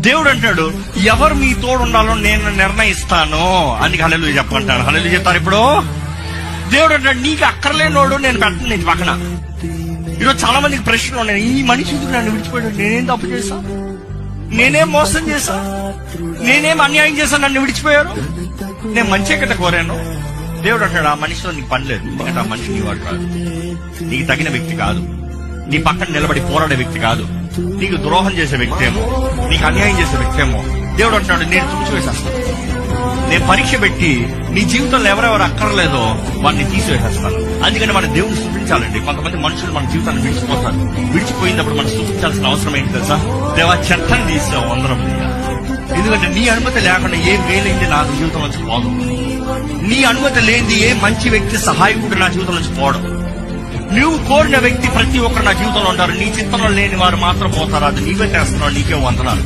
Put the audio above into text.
దేవుడు అంటాడు, ఎవరు మీ తోడు ఉండాలో నేను నిర్ణయిస్తాను. అందుకే హల్లెలూయా చెప్పంటాను. హల్లెలూయా చెప్తారు. ఇప్పుడు దేవుడు అంటాడు, నీకు అక్కర్లేనోడు నేను పెట్టను నీ పక్కన. ఈరోజు చాలా మందికి ప్రశ్నలు ఉన్నాయి. ఈ మనిషి ఎందుకు నన్ను విడిచిపోయాడు? నేనేం తప్పు చేశా? నేనేం మోసం చేశా? నేనేం అన్యాయం చేశా నన్ను విడిచిపోయారు? నేను మంచి కదా కోరాను. దేవుడు అంటాడు, ఆ మనిషితో నీకు పని లేదు. ఎందుకంటే ఆ మనిషి నీ వాడు కాదు, నీకు తగిన వ్యక్తి కాదు, నీ పక్కన నిలబడి పోరాడే వ్యక్తి కాదు, నీకు ద్రోహం చేసే వ్యక్తి ఏమో, నీకు అన్యాయం చేసే వ్యక్తి ఏమో. దేవుడు అంటున్నాడు, నేను తుడిచివేసేస్తాను. నేను పరీక్ష పెట్టి నీ జీవితంలో ఎవరెవరు అక్కర్లేదో వాడిని తీసివేసేస్తాను. అందుకని మన దేవుడిని స్తుతించాలండి. కొంతమంది మనుషులు మన జీవితాన్ని విడిచిపోతారు. విడిచిపోయినప్పుడు మనం స్తుతించాల్సిన అవసరం ఏంటి తెలుసా? దేవా, చెత్తని తీసావు అందరం. ఎందుకంటే నీ అనుమతి లేకుండా ఏ మేలైంది నా జీవితం నుంచి పోదు. నీ అనుమతి లేనిది ఏ మంచి వ్యక్తి సహాయకుడు నా జీవితం నుంచి పోవడం. నువ్వు కోరిన వ్యక్తి ప్రతి ఒక్కరు నా జీవితంలో ఉంటారు. నీ చిత్తంలో లేని వారు మాత్రం పోతారు. అది నీవే చేస్తున్నావు. నీకే వందనాలు.